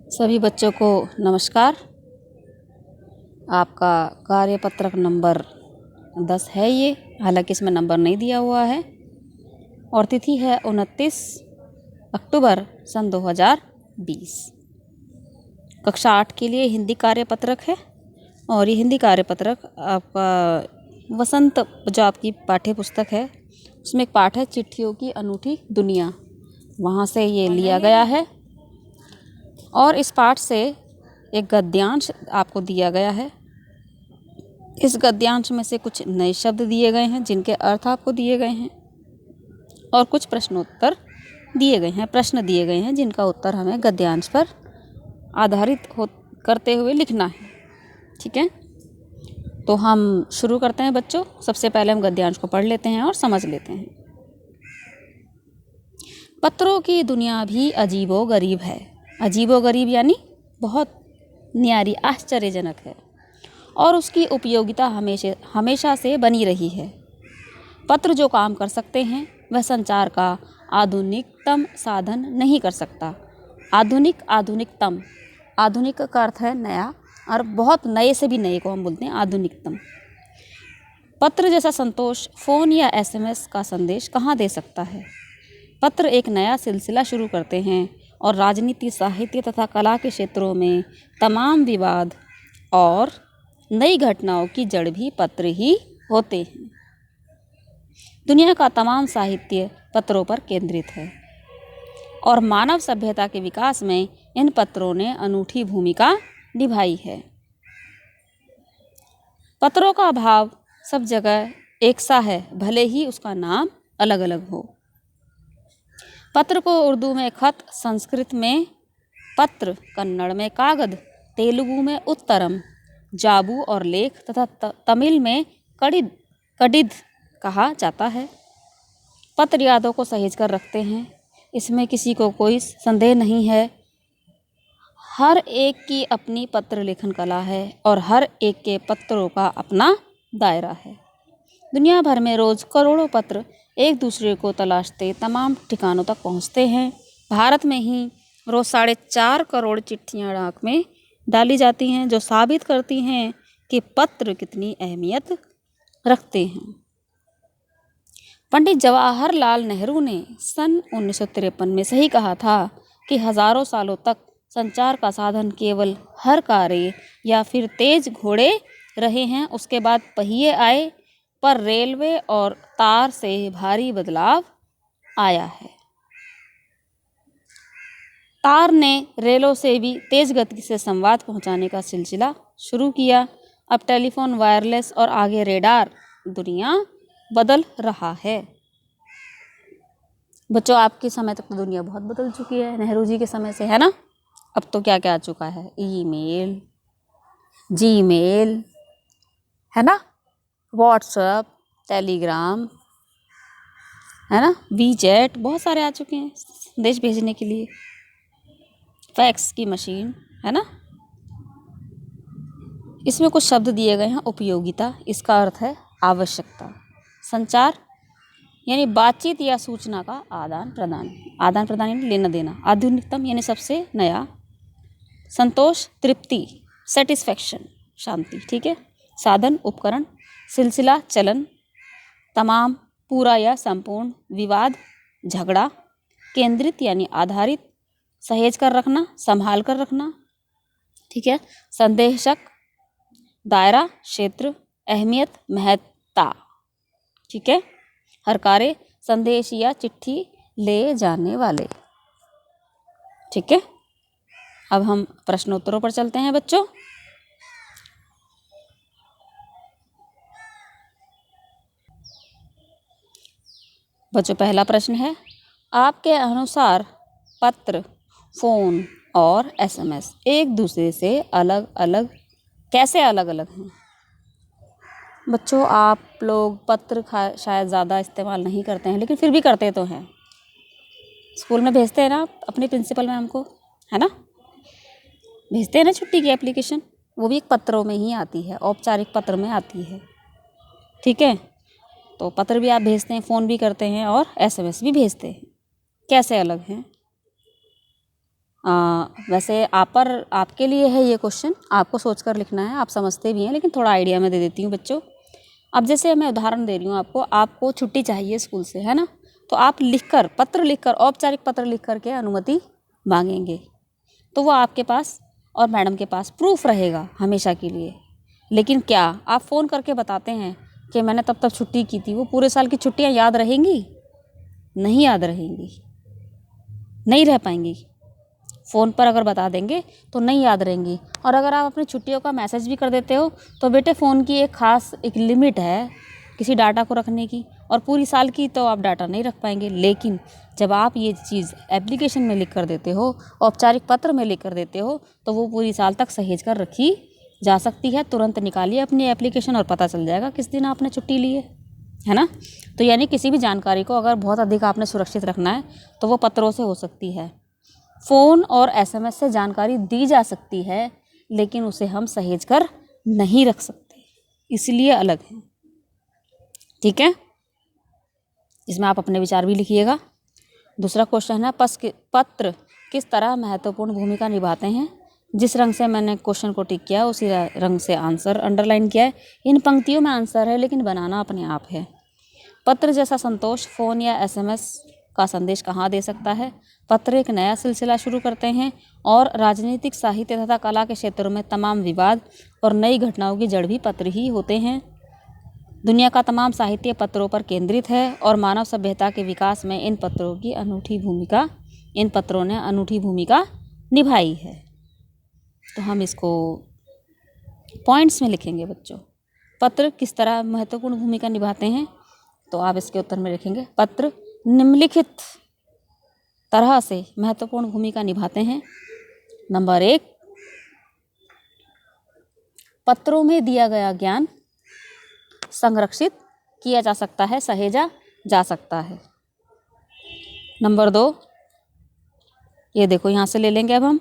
सभी बच्चों को नमस्कार। आपका कार्यपत्रक नंबर 10 है ये, हालांकि इसमें नंबर नहीं दिया हुआ है और तिथि है 29 अक्टूबर सन 2020। कक्षा 8 के लिए हिंदी कार्यपत्रक है और ये हिंदी कार्यपत्रक आपका वसंत जो आपकी पाठ्य पुस्तक है उसमें एक पाठ है चिट्ठियों की अनूठी दुनिया, वहाँ से ये लिया गया है। और इस पाठ से एक गद्यांश आपको दिया गया है। इस गद्यांश में से कुछ नए शब्द दिए गए हैं जिनके अर्थ आपको दिए गए हैं और कुछ प्रश्नोत्तर दिए गए हैं, प्रश्न दिए गए हैं जिनका उत्तर हमें गद्यांश पर आधारित करते हुए लिखना है। ठीक है, तो हम शुरू करते हैं बच्चों। सबसे पहले हम गद्यांश को पढ़ लेते हैं और समझ लेते हैं। पत्रों की दुनिया भी अजीबो गरीब है। अजीबो गरीब यानी बहुत न्यारी, आश्चर्यजनक है और उसकी उपयोगिता हमेशा से बनी रही है। पत्र जो काम कर सकते हैं वह संचार का आधुनिकतम साधन नहीं कर सकता। आधुनिकतम, आधुनिक का अर्थ है नया और बहुत नए से भी नए को हम बोलते हैं आधुनिकतम। पत्र जैसा संतोष फ़ोन या SMS का संदेश कहाँ दे सकता है। पत्र एक नया सिलसिला शुरू करते हैं और राजनीति, साहित्य तथा कला के क्षेत्रों में तमाम विवाद और नई घटनाओं की जड़ भी पत्र ही होते हैं। दुनिया का तमाम साहित्य पत्रों पर केंद्रित है और मानव सभ्यता के विकास में इन पत्रों ने अनूठी भूमिका निभाई है। पत्रों का भाव सब जगह एक सा है, भले ही उसका नाम अलग अलग हो। पत्र को उर्दू में खत, संस्कृत में पत्र, कन्नड़ में कागद, तेलुगु में उत्तरम, जाबू और लेख तथा तमिल में कडिद कहा जाता है। पत्र यादों को सहेज कर रखते हैं, इसमें किसी को कोई संदेह नहीं है। हर एक की अपनी पत्र लेखन कला है और हर एक के पत्रों का अपना दायरा है। दुनिया भर में रोज़ करोड़ों पत्र एक दूसरे को तलाशते तमाम ठिकानों तक पहुंचते हैं। भारत में ही रोज़ 4.5 करोड़ चिट्ठियां डाक में डाली जाती हैं, जो साबित करती हैं कि पत्र कितनी अहमियत रखते हैं। पंडित जवाहरलाल नेहरू ने सन 1953 में सही कहा था कि हज़ारों सालों तक संचार का साधन केवल हर कार्य या फिर तेज घोड़े रहे हैं, उसके बाद पहिए आए, पर रेलवे और तार से भारी बदलाव आया है। तार ने रेलों से भी तेज गति से संवाद पहुंचाने का सिलसिला शुरू किया। अब टेलीफोन, वायरलेस और आगे रेडार, दुनिया बदल रहा है। बच्चों, आपके समय तक तो दुनिया बहुत बदल चुकी है, नेहरू जी के समय से, है ना। अब तो क्या क्या आ चुका है, ईमेल, जीमेल, है ना, व्हाट्सएप, टेलीग्राम, है ना, वीचैट, बहुत सारे आ चुके हैं संदेश भेजने के लिए। फैक्स की मशीन, है ना। इसमें कुछ शब्द दिए गए हैं। उपयोगिता, इसका अर्थ है आवश्यकता। संचार यानी बातचीत या सूचना का आदान प्रदान, आदान प्रदान यानी लेना देना। आधुनिकतम यानी सबसे नया। संतोष, तृप्ति, सेटिस्फैक्शन, शांति। ठीक है। साधन, उपकरण, सिलसिला, चलन, तमाम, पूरा या संपूर्ण, विवाद, झगड़ा, केंद्रित यानी आधारित, सहेज कर रखना, संभाल कर रखना। ठीक है। संदेशक, दायरा, क्षेत्र, अहमियत, महत्ता। ठीक है। हर कार्य, संदेश या चिट्ठी ले जाने वाले। ठीक है। अब हम प्रश्नोत्तरों पर चलते हैं बच्चों। पहला प्रश्न है, आपके अनुसार पत्र, फ़ोन और SMS एक दूसरे से अलग अलग कैसे अलग अलग हैं। बच्चों, आप लोग पत्र शायद ज़्यादा इस्तेमाल नहीं करते हैं, लेकिन फिर भी करते तो हैं। स्कूल में भेजते हैं ना आप अपने प्रिंसिपल मैम को, है ना, भेजते हैं ना छुट्टी की एप्लीकेशन, वो भी एक पत्रों में ही आती है, औपचारिक पत्र में आती है। ठीक है। तो पत्र भी आप भेजते हैं, फ़ोन भी करते हैं और SMS भी भेजते हैं। कैसे अलग हैं वैसे आपके लिए है ये क्वेश्चन, आपको सोचकर लिखना है, आप समझते भी हैं, लेकिन थोड़ा आइडिया मैं दे देती हूँ बच्चों। अब जैसे मैं उदाहरण दे रही हूँ आपको छुट्टी चाहिए स्कूल से, है ना, तो आप पत्र लिखकर औपचारिक पत्र लिख कर के अनुमति मांगेंगे, तो वो आपके पास और मैडम के पास प्रूफ रहेगा हमेशा के लिए। लेकिन क्या आप फ़ोन करके बताते हैं कि मैंने तब छुट्टी की थी, वो पूरे साल की छुट्टियाँ याद रहेंगी? नहीं याद रहेंगी, नहीं रह पाएंगी। फ़ोन पर अगर बता देंगे तो नहीं याद रहेंगी। और अगर आप अपनी छुट्टियों का मैसेज भी कर देते हो तो बेटे फ़ोन की एक लिमिट है किसी डाटा को रखने की, और पूरी साल की तो आप डाटा नहीं रख पाएंगे। लेकिन जब आप ये चीज़ एप्लीकेशन में लिख कर देते हो, औपचारिक पत्र में लिख कर देते हो, तो वो पूरी साल तक सहेज कर रखी जा सकती है। तुरंत निकालिए अपनी एप्लीकेशन और पता चल जाएगा किस दिन आपने छुट्टी ली है ना। तो यानी किसी भी जानकारी को अगर बहुत अधिक आपने सुरक्षित रखना है तो वो पत्रों से हो सकती है। फ़ोन और एसएमएस से जानकारी दी जा सकती है, लेकिन उसे हम सहेज कर नहीं रख सकते, इसलिए अलग है। ठीक है, इसमें आप अपने विचार भी लिखिएगा। दूसरा क्वेश्चन है, पत्र किस तरह महत्वपूर्ण भूमिका निभाते हैं? जिस रंग से मैंने क्वेश्चन को टिक किया उसी रंग से आंसर अंडरलाइन किया है। इन पंक्तियों में आंसर है, लेकिन बनाना अपने आप है। पत्र जैसा संतोष फ़ोन या एसएमएस का संदेश कहाँ दे सकता है? पत्र एक नया सिलसिला शुरू करते हैं और राजनीतिक, साहित्य तथा कला के क्षेत्रों में तमाम विवाद और नई घटनाओं की जड़ भी पत्र ही होते हैं। दुनिया का तमाम साहित्य पत्रों पर केंद्रित है और मानव सभ्यता के विकास में इन पत्रों ने अनूठी भूमिका निभाई है। तो हम इसको पॉइंट्स में लिखेंगे बच्चों। पत्र किस तरह महत्वपूर्ण भूमिका निभाते हैं, तो आप इसके उत्तर में लिखेंगे, पत्र निम्नलिखित तरह से महत्वपूर्ण भूमिका निभाते हैं। नंबर 1, पत्रों में दिया गया ज्ञान संरक्षित किया जा सकता है, सहेजा जा सकता है। नंबर 2, ये देखो यहाँ से ले लेंगे अब हम,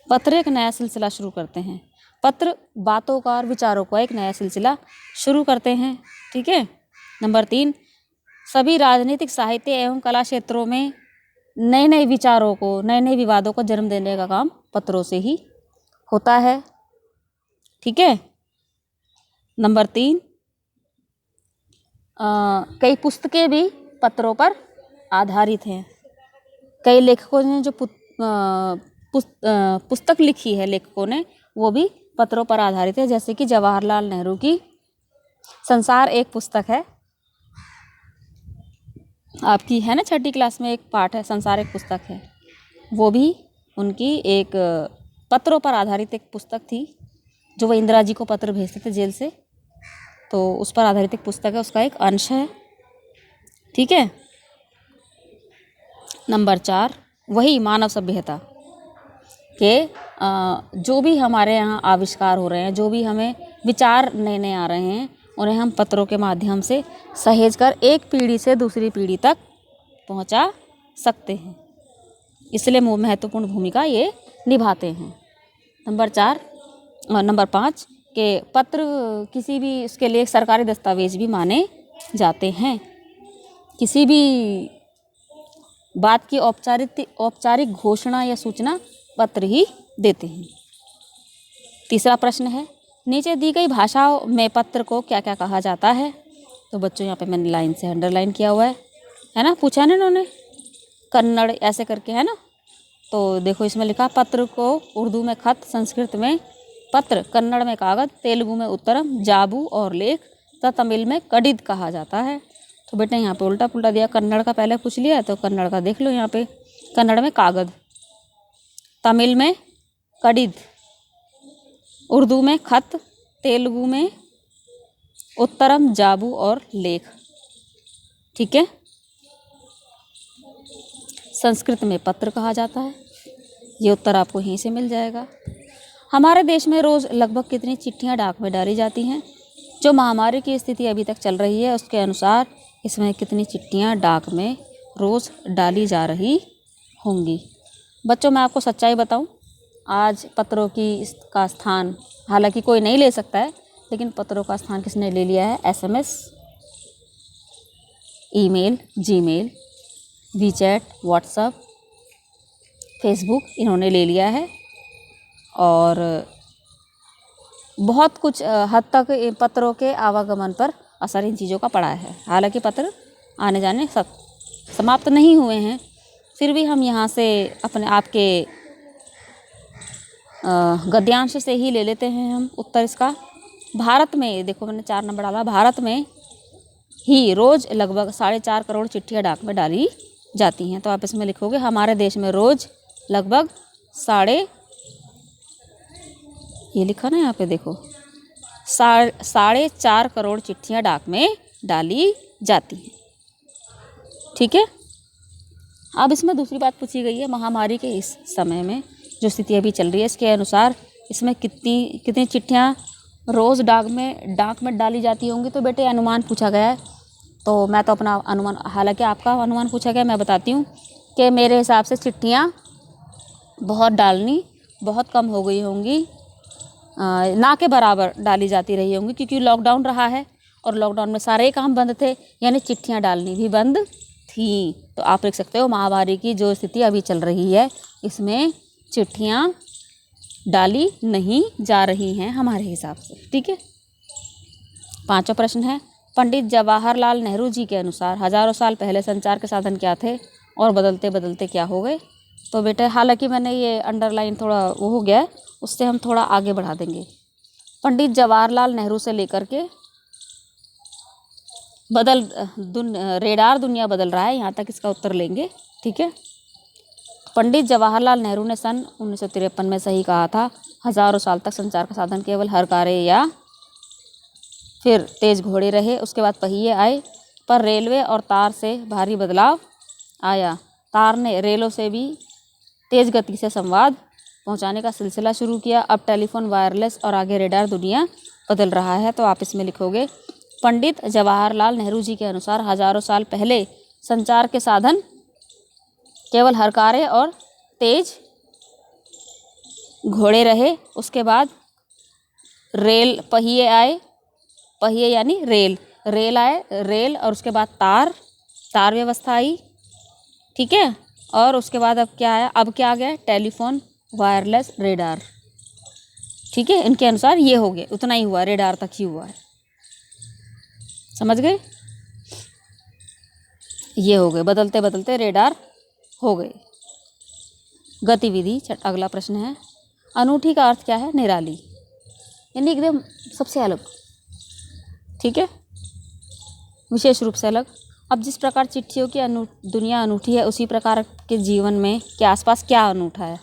पत्र एक नया सिलसिला शुरू करते हैं। पत्र बातों का और विचारों का एक नया सिलसिला शुरू करते हैं। ठीक है। नंबर 3, सभी राजनीतिक, साहित्य एवं कला क्षेत्रों में नए नए विचारों को, नए नए विवादों को जन्म देने का काम पत्रों से ही होता है। ठीक है। नंबर 3, कई पुस्तकें भी पत्रों पर आधारित हैं। कई लेखकों ने जो पुस्तक लिखी है, लेखकों ने, वो भी पत्रों पर आधारित है। जैसे कि जवाहरलाल नेहरू की संसार एक पुस्तक है, आपकी है ना, 6ठी क्लास में एक पाठ है, संसार एक पुस्तक है। वो भी उनकी एक पत्रों पर आधारित एक पुस्तक थी, जो वो इंदिरा जी को पत्र भेजते थे जेल से, तो उस पर आधारित एक पुस्तक है, उसका एक अंश है। ठीक है। नंबर 4, वही मानव सभ्यता के जो भी हमारे यहाँ आविष्कार हो रहे हैं, जो भी हमें विचार नए नए आ रहे हैं, उन्हें हम पत्रों के माध्यम से सहेज कर एक पीढ़ी से दूसरी पीढ़ी तक पहुँचा सकते हैं। इसलिए महत्वपूर्ण भूमिका ये निभाते हैं। नंबर 5 के पत्र किसी भी उसके लिए सरकारी दस्तावेज भी माने जाते हैं। किसी भी बात की औपचारिक घोषणा या सूचना पत्र ही देते हैं। तीसरा प्रश्न है, नीचे दी गई भाषाओं में पत्र को क्या क्या कहा जाता है? तो बच्चों यहाँ पे मैंने लाइन से अंडरलाइन किया हुआ है ना, पूछा ना इन्होंने, कन्नड़ ऐसे करके, है ना। तो देखो इसमें लिखा, पत्र को उर्दू में खत, संस्कृत में पत्र, कन्नड़ में कागज, तेलुगु में उत्तरम, जाबू और लेख तथा तमिल में कडिद कहा जाता है। तो बेटा यहाँ पे उल्टा पुल्टा दिया, कन्नड़ का पहले पूछ लिया तो कन्नड़ का देख लो यहाँ पे, कन्नड़ में कागज, तमिल में कडिद, उर्दू में खत, तेलुगु में उत्तरम, जाबू और लेख। ठीक है। संस्कृत में पत्र कहा जाता है। ये उत्तर आपको यहीं से मिल जाएगा। हमारे देश में रोज़ लगभग कितनी चिट्ठियां डाक में डाली जाती हैं? जो महामारी की स्थिति अभी तक चल रही है उसके अनुसार इसमें कितनी चिट्ठियां डाक में रोज़ डाली जा रही होंगी? बच्चों मैं आपको सच्चाई बताऊं, आज पत्रों का स्थान हालांकि कोई नहीं ले सकता है, लेकिन पत्रों का स्थान किसने ले लिया है? SMS, email, Gmail, WeChat, WhatsApp, Facebook इन्होंने ले लिया है और बहुत कुछ हद तक पत्रों के आवागमन पर असर इन चीज़ों का पड़ा है। हालांकि पत्र आने जाने सब समाप्त नहीं हुए हैं, फिर भी हम यहाँ से अपने आपके गद्यांश से ही ले लेते हैं हम उत्तर इसका। भारत में देखो मैंने 4 नंबर डाला, भारत में ही रोज़ लगभग 4.5 करोड़ चिट्ठियाँ डाक में डाली जाती हैं। तो आप इसमें लिखोगे हमारे देश में रोज़ लगभग ये लिखा ना यहाँ पे देखो 4.5 करोड़ चिट्ठियाँ डाक में डाली जाती हैं। ठीक है। अब इसमें दूसरी बात पूछी गई है, महामारी के इस समय में जो स्थिति अभी चल रही है इसके अनुसार इसमें कितनी चिट्ठियाँ रोज़ डाक में डाली जाती होंगी। तो बेटे अनुमान पूछा गया है, तो मैं तो अपना अनुमान, हालांकि आपका अनुमान पूछा गया, मैं बताती हूँ कि मेरे हिसाब से चिट्ठियाँ बहुत कम हो गई होंगी, ना के बराबर डाली जाती रही होंगी, क्योंकि लॉकडाउन रहा है और लॉकडाउन में सारे काम बंद थे, यानी चिट्ठियाँ डालनी भी बंद थी। तो आप लिख सकते हो महामारी की जो स्थिति अभी चल रही है इसमें चिट्ठियाँ डाली नहीं जा रही हैं हमारे हिसाब से। ठीक है। 5वां प्रश्न है, पंडित जवाहरलाल नेहरू जी के अनुसार हजारों साल पहले संचार के साधन क्या थे और बदलते बदलते क्या हो गए। तो बेटे हालांकि मैंने ये अंडरलाइन थोड़ा वो हो गया है, उससे हम थोड़ा आगे बढ़ा देंगे। पंडित जवाहरलाल नेहरू से लेकर के रेडार दुनिया बदल रहा है, यहाँ तक इसका उत्तर लेंगे। ठीक है। पंडित जवाहरलाल नेहरू ने सन 1953 में सही कहा था, हजारों साल तक संचार का साधन केवल हरकारे या फिर तेज घोड़े रहे, उसके बाद पहिए आए, पर रेलवे और तार से भारी बदलाव आया। तार ने रेलों से भी तेज गति से संवाद पहुंचाने का सिलसिला शुरू किया। अब टेलीफोन, वायरलेस और आगे रेडार दुनिया बदल रहा है। तो आप इसमें लिखोगे पंडित जवाहरलाल नेहरू जी के अनुसार हजारों साल पहले संचार के साधन केवल हरकारे और तेज घोड़े रहे, उसके बाद पहिए आए, पहिए यानी रेल आए, रेल और उसके बाद तार व्यवस्था आई। ठीक है। और उसके बाद अब क्या आया, अब क्या आ गया, टेलीफोन, वायरलेस, रेडार। ठीक है। इनके अनुसार ये हो गए, उतना ही हुआ, रेडार तक ही हुआ है, समझ गए। ये हो गए, बदलते बदलते रेडार हो गए। गतिविधि। अगला प्रश्न है, अनूठी का अर्थ क्या है, निराली, यानी एकदम सबसे अलग। ठीक है। विशेष रूप से अलग। अब जिस प्रकार चिट्ठियों की दुनिया अनूठी है, उसी प्रकार के जीवन में के आसपास क्या अनूठा है।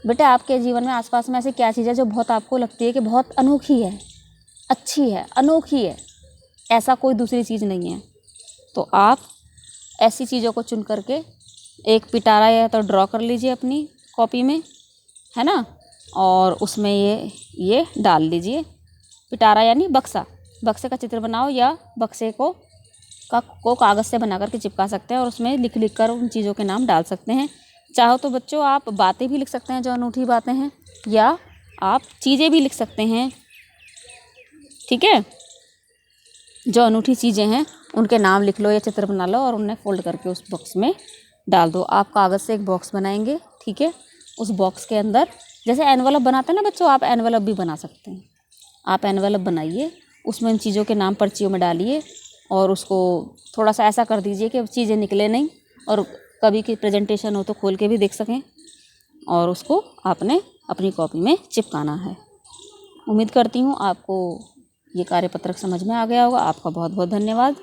बेटा आपके जीवन में आसपास में ऐसी क्या चीज़ है जो बहुत आपको लगती है कि बहुत अनोखी है, अच्छी है, अनोखी है, ऐसा कोई दूसरी चीज़ नहीं है। तो आप ऐसी चीज़ों को चुन करके एक पिटारा या तो ड्रॉ कर लीजिए अपनी कॉपी में, है ना, और उसमें ये डाल लीजिए। पिटारा यानी बक्से का चित्र बनाओ, या बक्से को कागज़ से बना करके चिपका सकते हैं और उसमें लिख कर उन चीज़ों के नाम डाल सकते हैं। चाहो तो बच्चों आप बातें भी लिख सकते हैं जो अनूठी बातें हैं, या आप चीज़ें भी लिख सकते हैं। ठीक है। जो अनूठी चीज़ें हैं उनके नाम लिख लो या चित्र बना लो और उन्हें फोल्ड करके उस बॉक्स में डाल दो। आप कागज़ से एक बॉक्स बनाएंगे। ठीक है। उस बॉक्स के अंदर जैसे एनवलप बनाते हैं ना बच्चों, आप एनवलप भी बना सकते हैं। आप एनवलप बनाइए, उसमें इन चीज़ों के नाम पर्चियों में डालिए और उसको थोड़ा सा ऐसा कर दीजिए कि चीज़ें निकले नहीं, और कभी की प्रेजेंटेशन हो तो खोल के भी देख सकें, और उसको आपने अपनी कॉपी में चिपकाना है। उम्मीद करती हूँ आपको ये कार्यपत्रक समझ में आ गया होगा। आपका बहुत बहुत धन्यवाद।